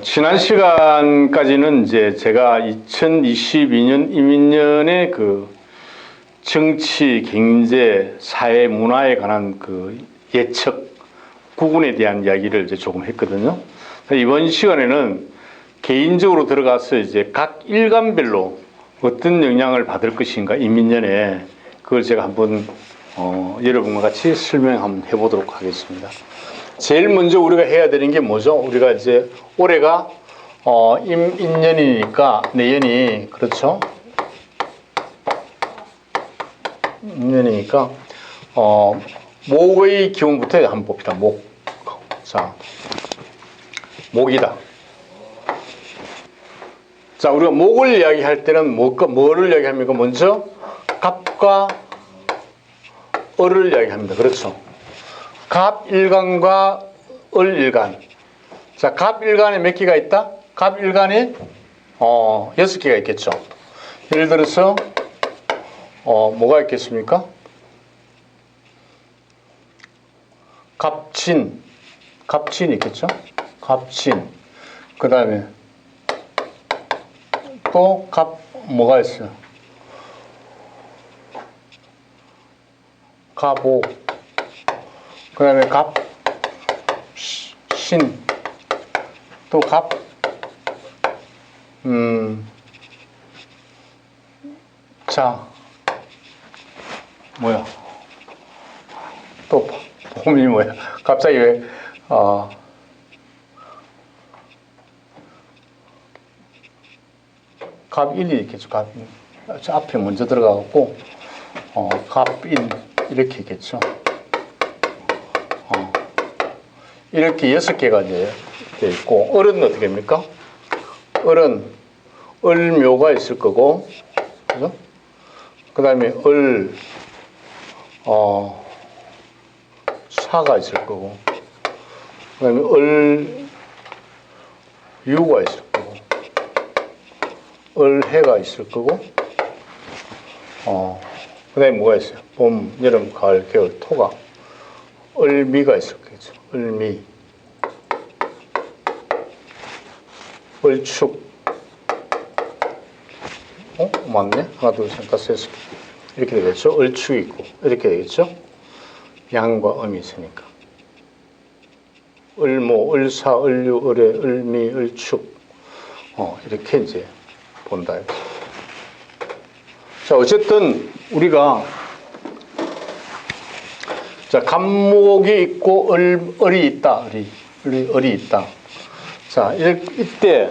지난 시간까지는 이제 제가 2022년 이민년의 그 정치, 경제, 사회, 문화에 관한 그 예측, 구분에 대한 이야기를 이제 조금 했거든요. 이번 시간에는 개인적으로 들어가서 이제 각 일간별로 어떤 영향을 받을 것인가, 이민년에 그걸 제가 한번 여러분과 같이 설명 한번 해보도록 하겠습니다. 제일 먼저 우리가 해야 되는 게 뭐죠? 우리가 이제 올해가 임년이니까 내년이, 그렇죠? 임년이니까 목의 기운부터 한번 봅시다. 목. 자, 목이다. 자, 우리가 목을 이야기할 때는 뭐를 이야기합니까? 먼저 갑과 을을 이야기합니다. 그렇죠? 갑일간과 을일간. 자, 갑일간에 몇 개가 있다? 갑일간에 6개가 있겠죠. 예를 들어서 뭐가 있겠습니까? 갑진 있겠죠. 갑진. 그 다음에 또 뭐가 있어요? 갑오. 그 다음에 갑신. 또 자, 뭐야? 또 봄이 뭐야? 갑자기 왜 갑인이 있겠죠. 갑인. 저 앞에 먼저 들어가고 갑인 이렇게 있겠죠. 이렇게 6개가 이제 돼 있고, 을은 어떻게 합니까? 을은 을묘가 있을 거고, 그죠? 그 다음에 사가 있을 거고, 그 다음에 을유가 있을 거고, 을해가 있을 거고, 그 다음에 뭐가 있어요? 봄, 여름, 가을, 겨울, 토가, 을미가 있을 거겠죠. 을미, 을축, 맞네? 하나, 둘, 셋, 다섯, 여섯. 이렇게 되겠죠. 을축이 있고, 이렇게 되겠죠. 양과 음이 있으니까. 을모, 을사, 을유, 을해, 을미, 을축. 이렇게 이제 본다. 자, 어쨌든 우리가 자, 갑목이 있고 을이 있다. 을이 있다. 자, 이때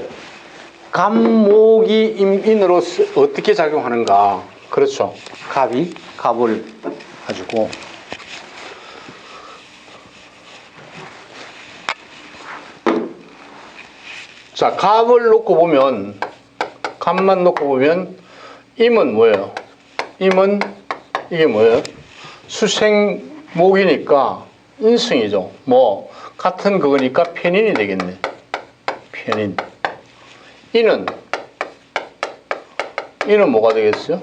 갑목이 임인으로 어떻게 작용하는가? 그렇죠. 갑을 가지고 자, 갑만 놓고 보면 임은 뭐예요? 임은 이게 뭐예요? 수생목이니까 인성이죠. 뭐 같은 그거니까 편인이 되겠네. 편인. 인은 뭐가 되겠어요?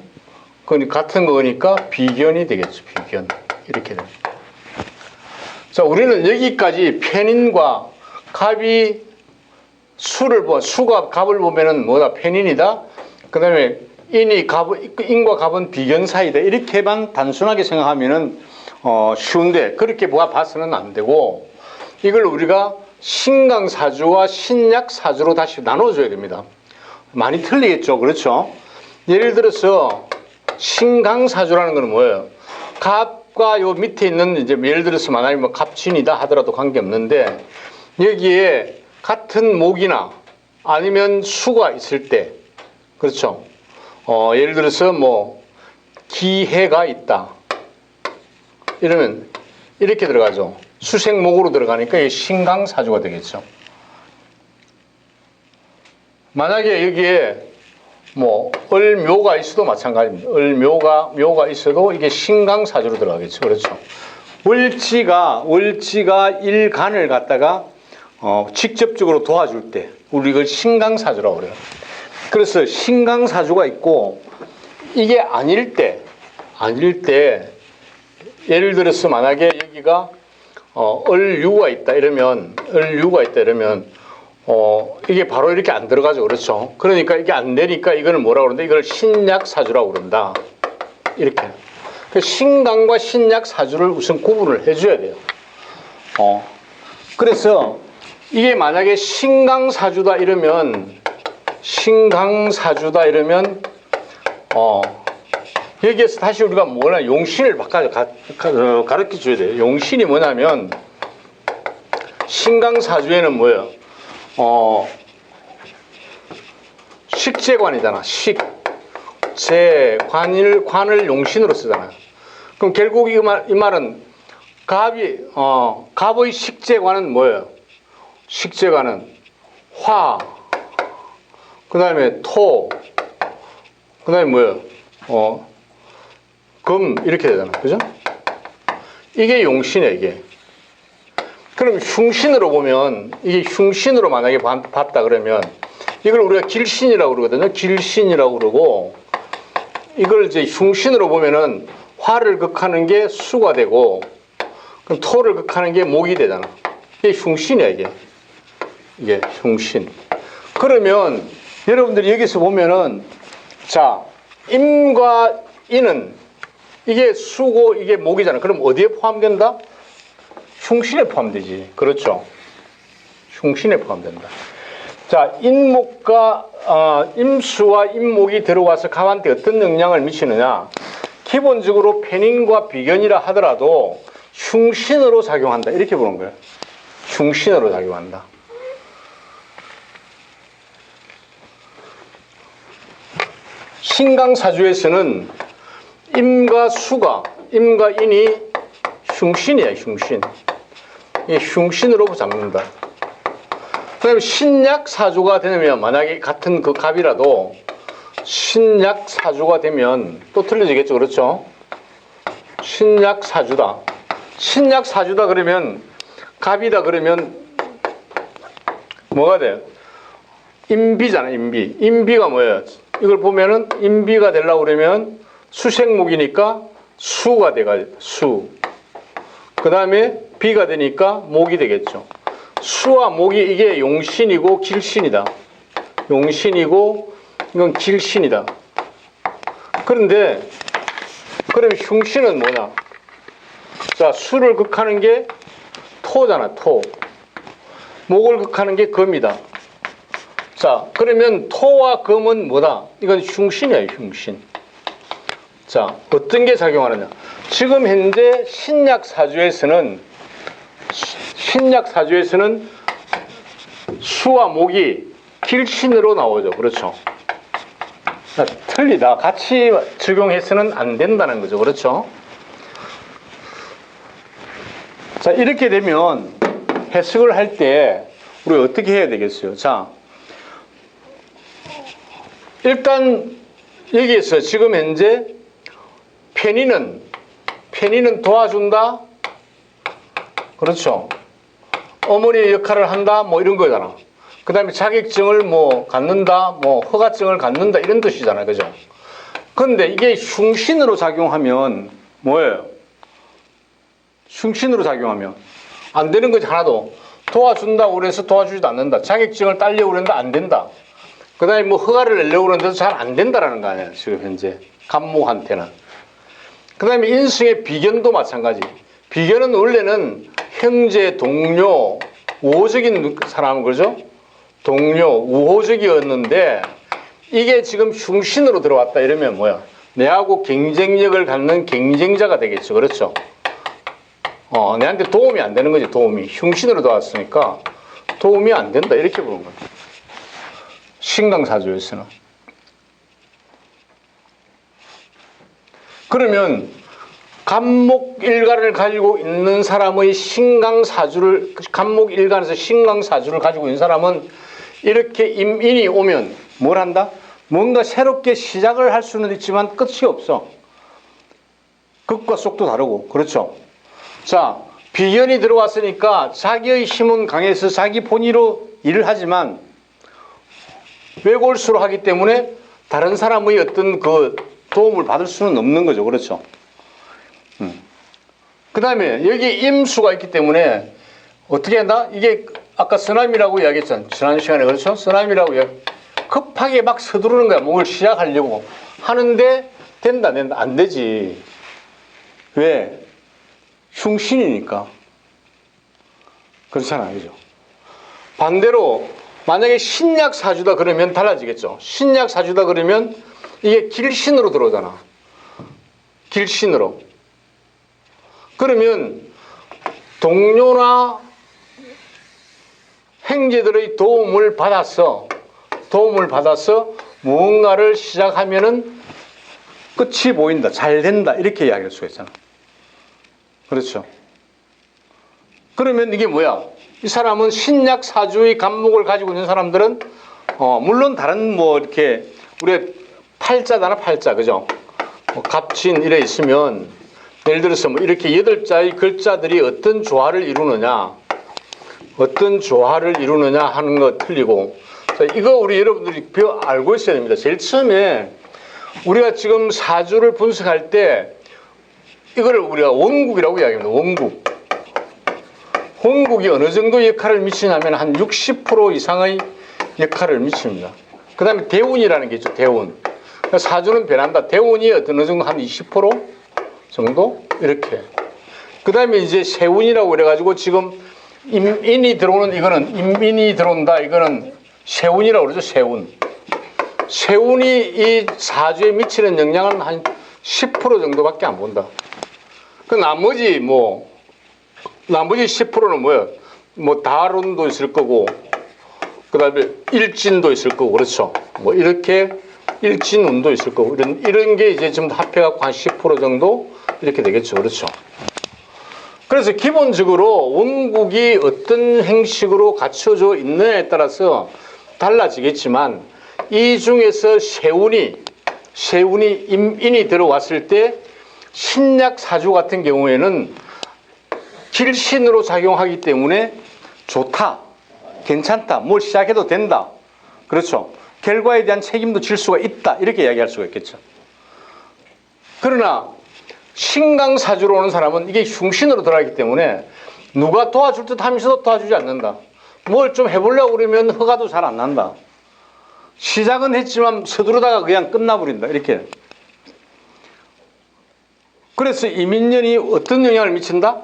그건 같은 거니까 비견이 되겠죠. 비견. 이렇게 됩니다. 자, 우리는 여기까지 편인과 갑이 수가 갑을 보면은 뭐다? 편인이다. 그 다음에 인과 갑은 비견 사이다. 이렇게만 단순하게 생각하면은 쉬운데, 그렇게 봐서는 안 되고, 이걸 우리가 신강사주와 신약사주로 다시 나눠줘야 됩니다. 많이 틀리겠죠. 그렇죠? 예를 들어서 신강사주라는 건 뭐예요? 갑과 요 밑에 있는 이제 예를 들어서 만약에 뭐 갑진이다 하더라도 관계없는데, 여기에 같은 목이나 아니면 수가 있을 때, 그렇죠? 예를 들어서 뭐 기해가 있다 이러면 이렇게 들어가죠. 수생목으로 들어가니까 이게 신강사주가 되겠죠. 만약에 여기에 뭐 을묘가 있어도 마찬가지입니다. 묘가 있어도 이게 신강사주로 들어가겠죠. 그렇죠. 월지가 일간을 갖다가 직접적으로 도와줄 때 우리 이걸 신강사주라고 그래요. 그래서 신강사주가 있고, 이게 아닐 때 예를 들어서 만약에 여기가 을유가 있다 이러면 이게 바로 이렇게 안 들어가죠. 그렇죠. 그러니까 이게 안 되니까 이거는 뭐라고 그러는데 이걸 신약사주라고 그런다. 이렇게. 신강과 신약사주를 우선 구분을 해줘야 돼요. 그래서 이게 만약에 신강사주다 이러면 여기에서 다시 우리가 뭐냐 용신을 가르쳐 줘야 돼요. 용신이 뭐냐면 신강사주에는 뭐예요? 식재관이잖아. 관을 용신으로 쓰잖아. 그럼 결국 이 말은 갑의 식재관은 뭐예요? 식재관은 화, 그 다음에 토, 그 다음에 뭐예요? 금, 이렇게 되잖아. 그죠? 이게 용신이에요, 이게. 그럼 흉신으로 보면, 이게 흉신으로 만약에 봤다 그러면, 이걸 우리가 길신이라고 그러거든요. 길신이라고 그러고, 이걸 이제 흉신으로 보면은, 화를 극하는 게 수가 되고, 그럼 토를 극하는 게 목이 되잖아. 이게 흉신이야, 이게. 이게 흉신. 그러면, 여러분들이 여기서 보면은, 자, 임과 인은, 이게 수고, 이게 목이잖아. 그럼 어디에 포함된다? 흉신에 포함되지. 그렇죠. 흉신에 포함된다. 자, 임수와 임목이 들어와서 갑한테 어떤 영향을 미치느냐. 기본적으로 편인과 비견이라 하더라도 흉신으로 작용한다. 이렇게 보는 거예요. 흉신으로 작용한다. 신강사주에서는 임과 인이 흉신이야, 흉신. 이 흉신으로 잡는다. 그 다음에 신약사주가 되면, 만약에 같은 그 갑이라도, 신약사주가 되면, 또 틀려지겠죠, 그렇죠? 신약사주다. 신약사주다 그러면, 갑이다 그러면, 뭐가 돼요? 임비잖아, 임비. 임비가 뭐예요? 이걸 보면은, 임비가 되려고 그러면, 수생목이니까, 수가 돼가지고, 수. 그 다음에 비가 되니까 목이 되겠죠. 수와 목이 이게 용신이고 길신이다. 용신이고 이건 길신이다. 그런데 그러면 흉신은 뭐냐? 자, 수를 극하는 게 토잖아, 토. 목을 극하는 게 금이다. 자, 그러면 토와 금은 뭐다? 이건 흉신이야, 흉신. 자, 어떤 게 작용하느냐? 지금 현재 신약사주에서는 수와 목이 길신으로 나오죠. 그렇죠? 틀리다. 같이 적용해서는 안 된다는 거죠. 그렇죠? 자, 이렇게 되면 해석을 할 때 우리 어떻게 해야 되겠어요? 자, 일단 여기에서 지금 현재 편인은 도와준다. 그렇죠. 어머니 역할을 한다. 뭐 이런 거잖아. 그 다음에 자격증을 뭐 갖는다. 뭐 허가증을 갖는다. 이런 뜻이잖아요. 그죠? 근데 이게 흉신으로 작용하면 뭐예요? 흉신으로 작용하면 안 되는 거지. 하나도. 도와준다고 그래서 도와주지도 않는다. 자격증을 따려고 그러는데 안 된다. 그 다음에 뭐 허가를 내려고 그러는데도 잘 안 된다라는 거 아니에요. 지금 현재 갑목한테는. 그 다음에 인승의 비견도 마찬가지. 비견은 원래는 형제, 동료, 우호적인 사람은 그러죠? 동료, 우호적이었는데 이게 지금 흉신으로 들어왔다 이러면 뭐야? 내하고 경쟁력을 갖는 경쟁자가 되겠죠. 그렇죠? 내한테 도움이 안 되는 거지, 도움이. 흉신으로 들어왔으니까 도움이 안 된다. 이렇게 보는 거야. 신강사주에서는. 그러면 갑목일간을 가지고 있는 사람의 갑목일간에서 신강사주를 가지고 있는 사람은 이렇게 임인이 오면 뭘 한다? 뭔가 새롭게 시작을 할 수는 있지만 끝이 없어. 극과 속도 다르고. 그렇죠? 자, 비견이 들어왔으니까 자기의 힘은 강해서 자기 본의로 일을 하지만 외골수로 하기 때문에 다른 사람의 어떤 그 도움을 받을 수는 없는 거죠. 그렇죠? 그 다음에 여기 임수가 있기 때문에 어떻게 한다? 이게 아까 쓰나미라고 이야기했잖아. 지난 시간에. 그렇죠? 쓰나미라고 급하게 막 서두르는 거야. 뭘 시작하려고. 하는데 된다, 안 되지. 왜? 흉신이니까. 그렇잖아. 그죠? 반대로 만약에 신약 사주다 그러면 달라지겠죠. 신약 사주다 그러면 이게 길신으로 들어오잖아. 길신으로. 그러면 동료나 형제들의 도움을 받아서 무언가를 시작하면은 끝이 보인다, 잘 된다, 이렇게 이야기할 수가 있잖아. 그렇죠. 그러면 이게 뭐야? 이 사람은 신약 사주의 간목을 가지고 있는 사람들은 물론 다른 뭐 이렇게 우리가 팔자잖아, 팔자. 그죠? 갑진 이래 있으면 예를 들어서 뭐 이렇게 8자의 글자들이 어떤 조화를 이루느냐 하는 거 틀리고. 자, 이거 우리 여러분들이 알고 있어야 됩니다. 제일 처음에 우리가 지금 사주를 분석할 때 이거를 우리가 원국이라고 이야기합니다. 원국이 어느 정도 역할을 미치냐면 한 60% 이상의 역할을 미칩니다. 그 다음에 대운이라는 게 있죠. 대운. 사주는 변한다. 대운이 어느 정도 한 20% 정도? 이렇게. 그 다음에 이제 세운이라고 그래가지고 지금 인이 들어오는 이거는 인민이 들어온다. 이거는 세운이라고 그러죠. 세운이 이 사주에 미치는 영향은 한 10% 정도밖에 안 본다. 그 나머지 10%는 뭐예요? 뭐 달운도 있을 거고, 그 다음에 일진도 있을 거고, 그렇죠. 뭐 이렇게 일진운도 있을 거고, 이런 게 이제 좀 합해갖고 한 10% 정도 이렇게 되겠죠. 그렇죠. 그래서 기본적으로 원국이 어떤 형식으로 갖춰져 있느냐에 따라서 달라지겠지만, 이 중에서 세운이 인이 들어왔을 때 신약 사주 같은 경우에는 길신으로 작용하기 때문에 좋다, 괜찮다, 뭘 시작해도 된다. 그렇죠. 결과에 대한 책임도 질 수가 있다. 이렇게 이야기할 수가 있겠죠. 그러나 신강사주로 오는 사람은 이게 흉신으로 들어가기 때문에 누가 도와줄 듯 하면서도 도와주지 않는다. 뭘 좀 해보려고 그러면 허가도 잘 안 난다. 시작은 했지만 서두르다가 그냥 끝나버린다. 이렇게. 그래서 이민년이 어떤 영향을 미친다?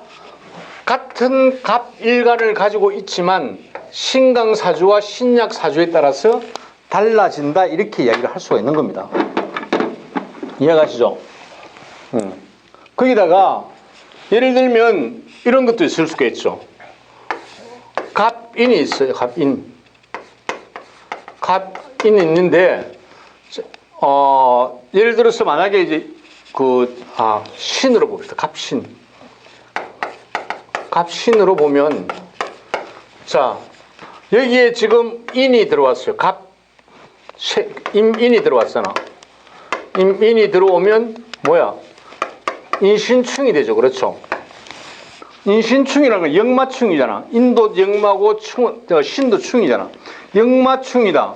같은 갑일간을 가지고 있지만 신강사주와 신약사주에 따라서 달라진다. 이렇게 이야기를 할 수가 있는 겁니다. 이해가시죠? 거기다가 예를 들면 이런 것도 있을 수가 있죠. 갑인이 있어요. 갑인이 있는데 예를 들어서 만약에 이제 신으로 봅시다. 갑신으로 보면, 자, 여기에 지금 인이 들어왔어요. 인이 들어왔잖아. 인이 들어오면 뭐야? 인신충이 되죠. 그렇죠. 인신충이라는 건 역마충이잖아. 인도 역마고 신도 충이잖아. 역마충이다.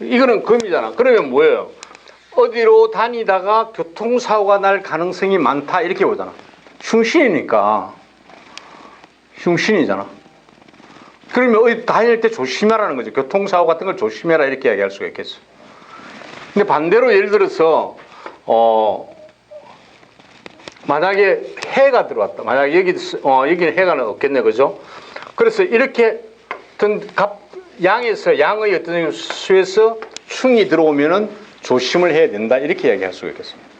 이거는 금이잖아. 그러면 뭐예요? 어디로 다니다가 교통사고가 날 가능성이 많다. 이렇게 보잖아. 흉신이니까. 흉신이잖아. 그러면 어디 다닐 때 조심하라는 거죠. 교통사고 같은 걸 조심해라. 이렇게 이야기할 수가 있겠어. 근데 반대로 예를 들어서, 만약에 해가 들어왔다. 만약에 여기는 해가 없겠네. 그죠? 그래서 이렇게 어떤 양의 어떤 수에서 충이 들어오면은 조심을 해야 된다. 이렇게 이야기할 수가 있겠습니다.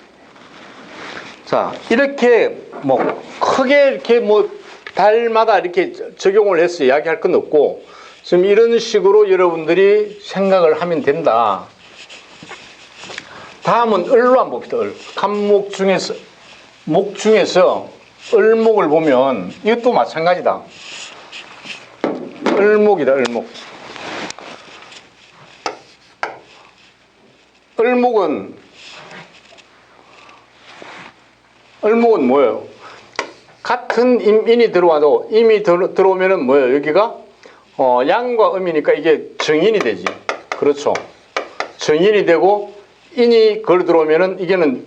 자, 이렇게 크게 이렇게 달마다 이렇게 적용을 해서 이야기할 건 없고, 지금 이런 식으로 여러분들이 생각을 하면 된다. 다음은 을로 한번 봅시다. 간목 중에서, 목 중에서 을목을 보면 이것도 마찬가지다. 을목이다. 을목은 뭐예요? 같은 인이 들어와도 임이 들어오면은 뭐예요? 여기가 양과 음이니까 이게 정인이 되지. 그렇죠. 정인이 되고 인이 걸 들어오면은 이게는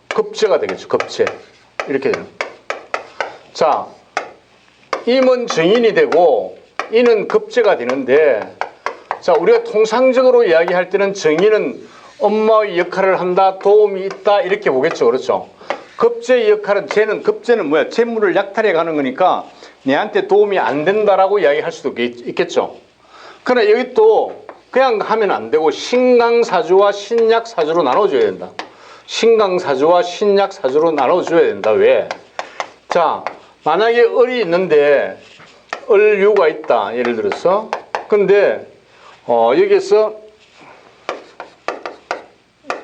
급제가 되겠죠. 급제. 이렇게 되는. 자, 임은 정인이 되고 이는 급제가 되는데, 자, 우리가 통상적으로 이야기할 때는 정의는 엄마의 역할을 한다, 도움이 있다, 이렇게 보겠죠. 그렇죠? 급제의 역할은, 급제는 뭐야? 재물을 약탈해 가는 거니까 내한테 도움이 안 된다라고 이야기할 수도 있겠죠. 그러나 여기 또 그냥 하면 안 되고 신강사주와 신약사주로 나눠줘야 된다. 신강사주와 신약사주로 나눠줘야 된다. 왜? 자, 만약에 을이 있는데 을유가 있다. 예를 들어서. 근데 여기에서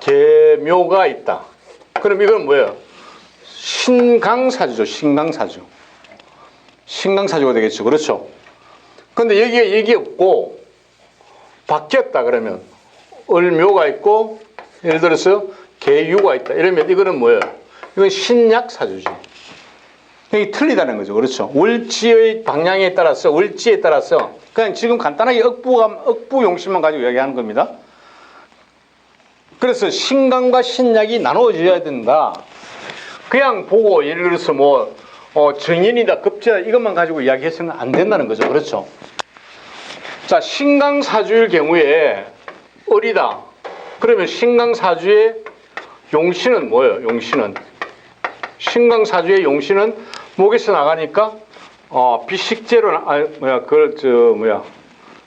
계묘가 있다. 그럼 이건 뭐예요? 신강사주죠. 신강사주. 신강사주가 되겠죠. 그렇죠? 근데 여기에 이게 없고 바뀌었다 그러면 을묘가 있고 예를 들어서 계유가 있다. 이러면 이거는 뭐예요? 이건 신약사주지. 이게 틀리다는 거죠. 그렇죠? 월지의 방향에 따라서 월지에 따라서 그냥 지금 간단하게 억부용신만 가지고 이야기하는 겁니다. 그래서 신강과 신약이 나눠져야 된다. 그냥 보고 예를 들어서 뭐 정인이다 급제다 이것만 가지고 이야기해서는 안 된다는 거죠. 그렇죠? 자, 신강사주일 경우에 을이다. 그러면 신강사주의 용신은 뭐예요? 용신은 신강사주의 용신은 목에서 나가니까 비식재로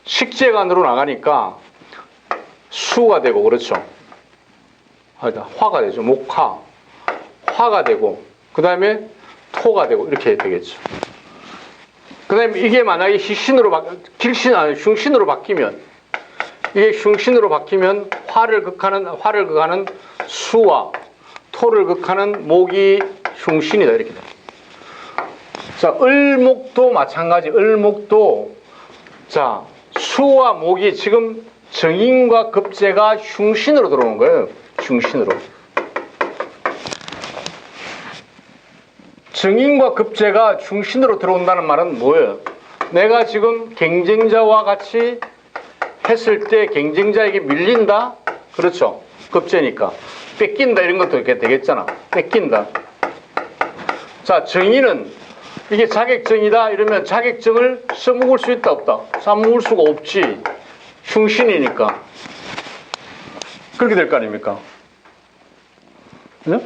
식재간으로 나가니까 수가 되고 그렇죠. 화가 되죠. 화가 되고 그 다음에 토가 되고 이렇게 되겠죠. 그 다음에 이게 만약에 흉신으로 바뀌면 이게 흉신으로 바뀌면 화를 극하는 수와 토를 극하는 목이 흉신이다 이렇게 돼. 자, 을목도 마찬가지. 을목도 자 수와 목이 지금 정인과 급제가 흉신으로 들어오는 거예요. 흉신으로. 정인과 급제가 흉신으로 들어온다는 말은 뭐예요? 내가 지금 경쟁자와 같이 했을 때 경쟁자에게 밀린다? 그렇죠. 급제니까. 뺏긴다 이런 것도 이렇게 되겠잖아. 뺏긴다. 자, 정의는 이게 자격증이다 이러면 자격증을 써먹을 수 있다 없다? 써먹을 수가 없지. 흉신이니까. 그렇게 될 거 아닙니까? 그죠?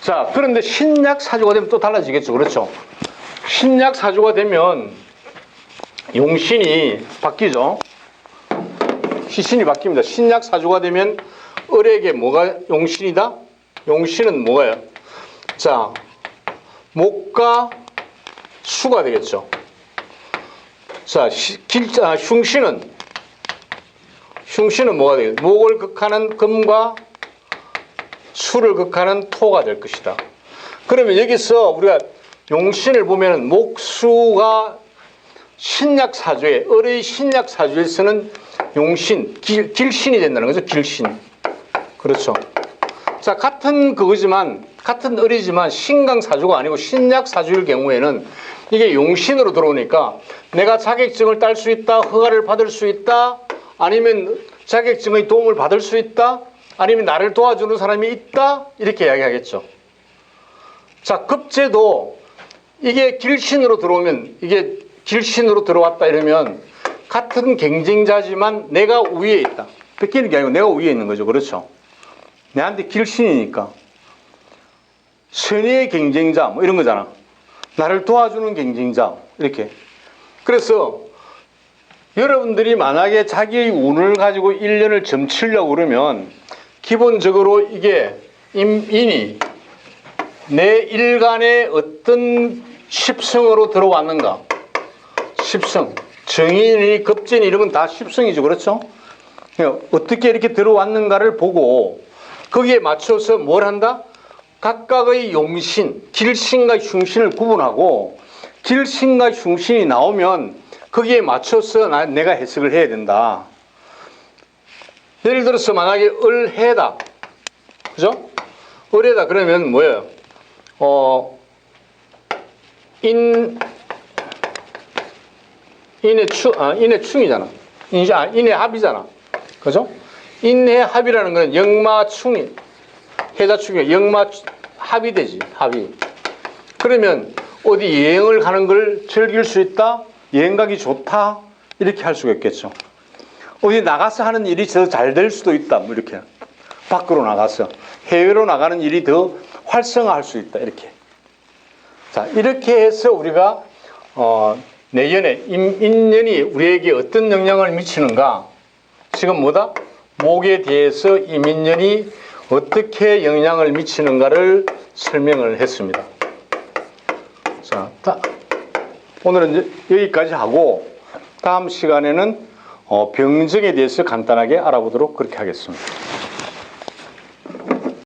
자, 그런데 신약사주가 되면 또 달라지겠죠. 그렇죠? 신약사주가 되면 용신이 바뀌죠. 시신이 바뀝니다. 신약사주가 되면 을에게 뭐가 용신이다? 용신은 뭐예요? 자, 목과 수가 되겠죠. 자, 흉신은 뭐가 되겠죠? 목을 극하는 금과 수를 극하는 토가 될 것이다. 그러면 여기서 우리가 용신을 보면은 목수가 신약사주에 을의 신약사주에서는 용신, 길신이 된다는 거죠. 길신. 그렇죠. 자, 같은 을이지만 신강사주가 아니고 신약사주일 경우에는 이게 용신으로 들어오니까 내가 자격증을 딸 수 있다, 허가를 받을 수 있다, 아니면 자격증의 도움을 받을 수 있다, 아니면 나를 도와주는 사람이 있다, 이렇게 이야기하겠죠. 자, 급제도 이게 길신으로 들어오면, 이게 길신으로 들어왔다 이러면 같은 경쟁자지만 내가 위에 있다. 뺏기는 게 아니고 내가 위에 있는 거죠. 그렇죠. 내한테 길신이니까. 선의의 경쟁자, 뭐 이런 거잖아. 나를 도와주는 경쟁자, 이렇게. 그래서 여러분들이 만약에 자기의 운을 가지고 1년을 점치려고 그러면 기본적으로 이게 인이 내 일간에 어떤 십성으로 들어왔는가. 십성. 정인이, 급진이 이런 건 다 십성이죠. 그렇죠? 어떻게 이렇게 들어왔는가를 보고 거기에 맞춰서 뭘 한다? 각각의 용신, 길신과 흉신을 구분하고 길신과 흉신이 나오면 거기에 맞춰서 내가 해석을 해야 된다. 예를 들어서 만약에 을해다. 그죠? 을해다 그러면 뭐예요? 인의 충이잖아. 인의 합이잖아. 그죠? 인의 합이라는 건 영마충이, 해자충이 영마 합이 되지. 합이. 그러면 어디 여행을 가는 걸 즐길 수 있다? 여행 가기 좋다? 이렇게 할 수가 있겠죠. 어디 나가서 하는 일이 더 잘 될 수도 있다. 뭐 이렇게. 밖으로 나가서. 해외로 나가는 일이 더 활성화할 수 있다. 이렇게. 자, 이렇게 해서 우리가, 내년에 인연이 우리에게 어떤 영향을 미치는가? 지금 뭐다? 목에 대해서 이 민년이 어떻게 영향을 미치는가를 설명을 했습니다. 자, 오늘은 여기까지 하고 다음 시간에는 병정에 대해서 간단하게 알아보도록 그렇게 하겠습니다.